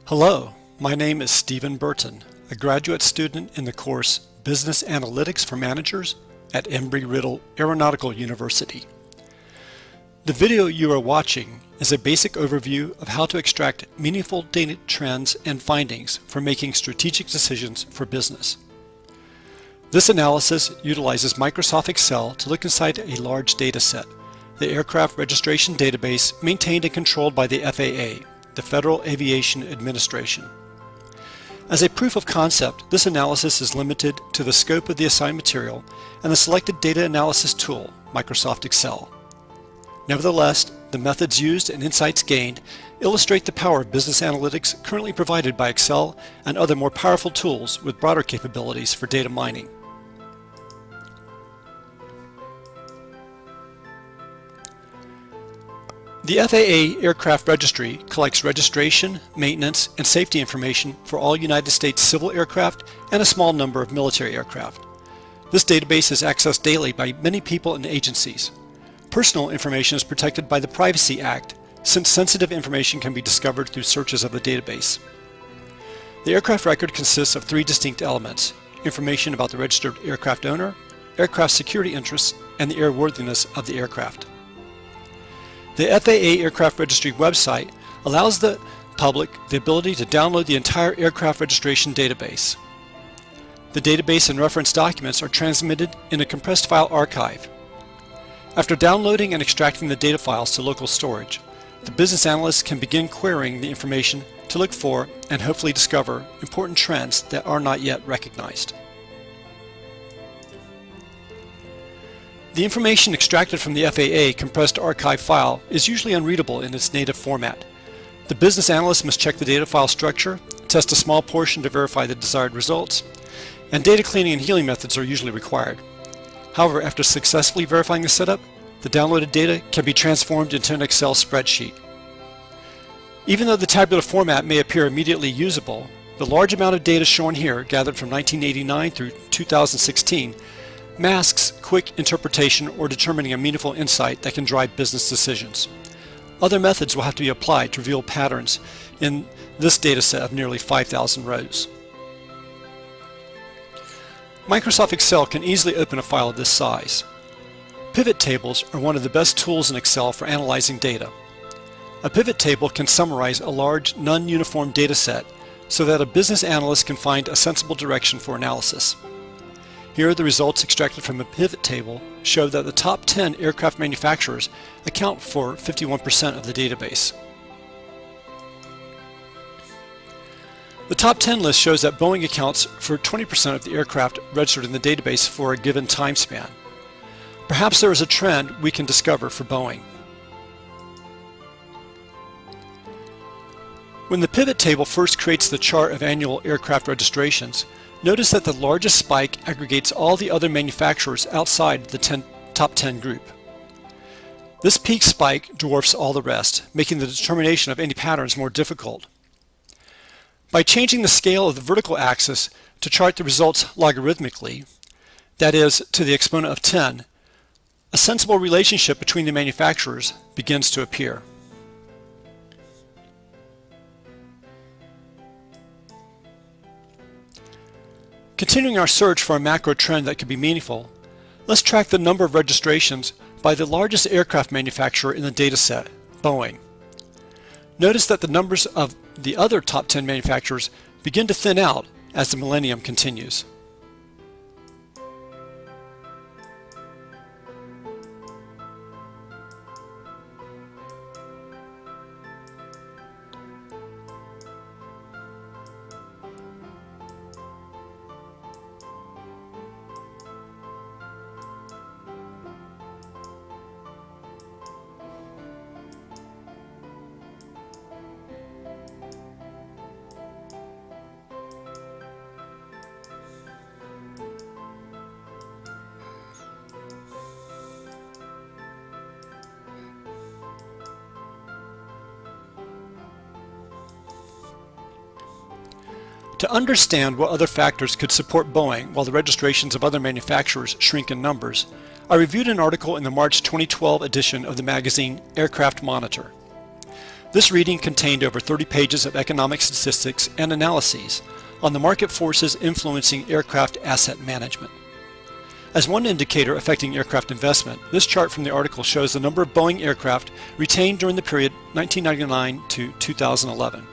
Hello, my name is Stephen Burton, a graduate student in the course Business Analytics for Managers at Embry-Riddle Aeronautical University. The video you are watching is a basic overview of how to extract meaningful data trends and findings for making strategic decisions for business. This analysis utilizes Microsoft Excel to look inside a large data set, the aircraft registration database maintained and controlled by the FAA, the Federal Aviation Administration. As a proof of concept, this analysis is limited to the scope of the assigned material and the selected data analysis tool, Microsoft Excel. Nevertheless, the methods used and insights gained illustrate the power of business analytics currently provided by Excel and other more powerful tools with broader capabilities for data mining. The FAA Aircraft Registry collects registration, maintenance, and safety information for all United States civil aircraft and a small number of military aircraft. This database is accessed daily by many people and agencies. Personal information is protected by the Privacy Act, since sensitive information can be discovered through searches of the database. The aircraft record consists of three distinct elements: information about the registered aircraft owner, aircraft security interests, and the airworthiness of the aircraft. The FAA Aircraft Registry website allows the public the ability to download the entire aircraft registration database. The database and reference documents are transmitted in a compressed file archive. After downloading and extracting the data files to local storage, the business analyst can begin querying the information to look for and hopefully discover important trends that are not yet recognized. The information extracted from the FAA compressed archive file is usually unreadable in its native format. The business analyst must check the data file structure, test a small portion to verify the desired results, and data cleaning and healing methods are usually required. However, after successfully verifying the setup, the downloaded data can be transformed into an Excel spreadsheet. Even though the tabular format may appear immediately usable, the large amount of data shown here, gathered from 1989 through 2016, masks quick interpretation or determining a meaningful insight that can drive business decisions. Other methods will have to be applied to reveal patterns in this data set of nearly 5,000 rows. Microsoft Excel can easily open a file of this size. Pivot tables are one of the best tools in Excel for analyzing data. A pivot table can summarize a large, non-uniform data set so that a business analyst can find a sensible direction for analysis. Here, the results extracted from a pivot table show that the top 10 aircraft manufacturers account for 51% of the database. The top 10 list shows that Boeing accounts for 20% of the aircraft registered in the database for a given time span. Perhaps there is a trend we can discover for Boeing. When the pivot table first creates the chart of annual aircraft registrations, notice that the largest spike aggregates all the other manufacturers outside the top 10 group. This peak spike dwarfs all the rest, making the determination of any patterns more difficult. By changing the scale of the vertical axis to chart the results logarithmically, that is, to the exponent of 10, a sensible relationship between the manufacturers begins to appear. Continuing our search for a macro trend that could be meaningful, let's track the number of registrations by the largest aircraft manufacturer in the dataset, Boeing. Notice that the numbers of the other top 10 manufacturers begin to thin out as the millennium continues. To understand what other factors could support Boeing while the registrations of other manufacturers shrink in numbers, I reviewed an article in the March 2012 edition of the magazine Aircraft Monitor. This reading contained over 30 pages of economic statistics and analyses on the market forces influencing aircraft asset management. As one indicator affecting aircraft investment, this chart from the article shows the number of Boeing aircraft retained during the period 1999 to 2011.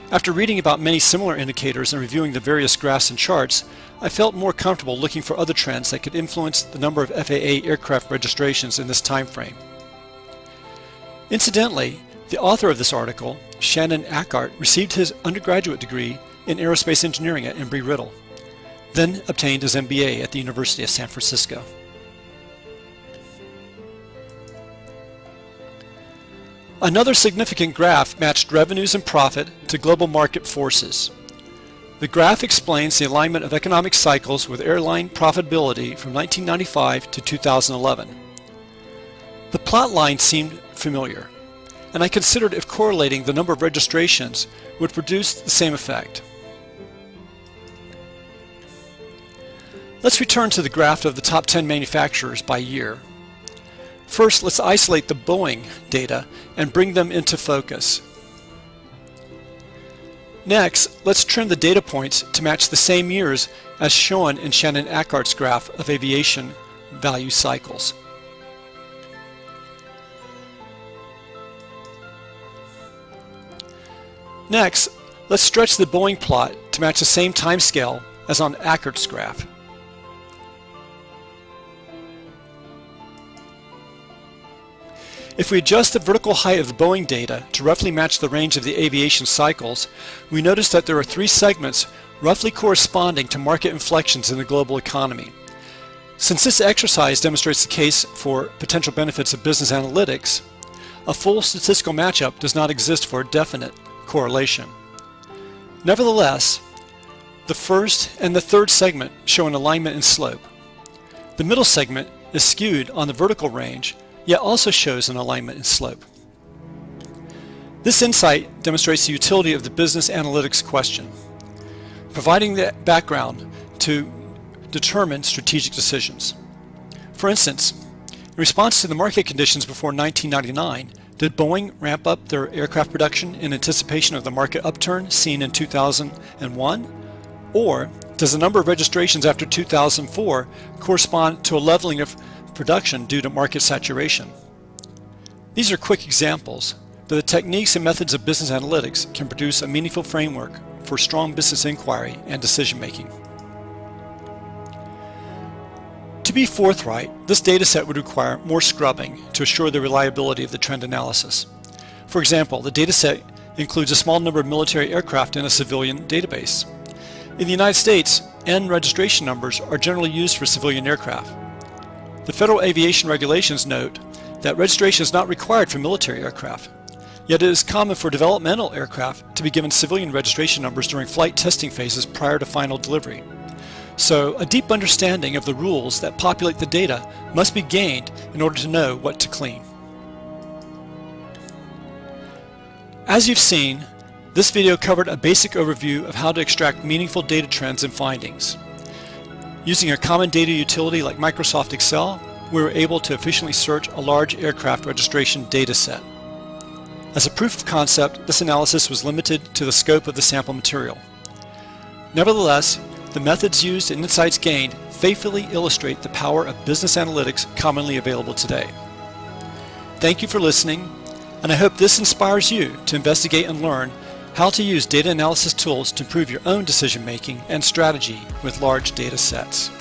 After reading about many similar indicators and reviewing the various graphs and charts, I felt more comfortable looking for other trends that could influence the number of FAA aircraft registrations in this time frame. Incidentally, the author of this article, Shannon Ackart, received his undergraduate degree in aerospace engineering at Embry-Riddle, then obtained his MBA at the University of San Francisco. Another significant graph matched revenues and profit to global market forces. The graph explains the alignment of economic cycles with airline profitability from 1995 to 2011. The plot line seemed familiar, and I considered if correlating the number of registrations would produce the same effect. Let's return to the graph of the top 10 manufacturers by year. First, let's isolate the Boeing data and bring them into focus. Next, let's trim the data points to match the same years as shown in Shannon Ackart's graph of aviation value cycles. Next, let's stretch the Boeing plot to match the same time scale as on Ackart's graph. If we adjust the vertical height of the Boeing data to roughly match the range of the aviation cycles, we notice that there are three segments roughly corresponding to market inflections in the global economy. Since this exercise demonstrates the case for potential benefits of business analytics, a full statistical matchup does not exist for a definite correlation. Nevertheless, the first and the third segment show an alignment in slope. The middle segment is skewed on the vertical range, yet also shows an alignment in slope. This insight demonstrates the utility of the business analytics question, providing the background to determine strategic decisions. For instance, in response to the market conditions before 1999, did Boeing ramp up their aircraft production in anticipation of the market upturn seen in 2001? Or does the number of registrations after 2004 correspond to a leveling of production due to market saturation? These are quick examples, but the techniques and methods of business analytics can produce a meaningful framework for strong business inquiry and decision making. To be forthright, this data set would require more scrubbing to assure the reliability of the trend analysis. For example, the data set includes a small number of military aircraft in a civilian database. In the United States, N registration numbers are generally used for civilian aircraft. The Federal Aviation Regulations note that registration is not required for military aircraft, yet it is common for developmental aircraft to be given civilian registration numbers during flight testing phases prior to final delivery. So, a deep understanding of the rules that populate the data must be gained in order to know what to clean. As you've seen, this video covered a basic overview of how to extract meaningful data trends and findings. Using a common data utility like Microsoft Excel, we were able to efficiently search a large aircraft registration data set. As a proof of concept, this analysis was limited to the scope of the sample material. Nevertheless, the methods used and insights gained faithfully illustrate the power of business analytics commonly available today. Thank you for listening, and I hope this inspires you to investigate and learn how to use data analysis tools to improve your own decision making and strategy with large data sets.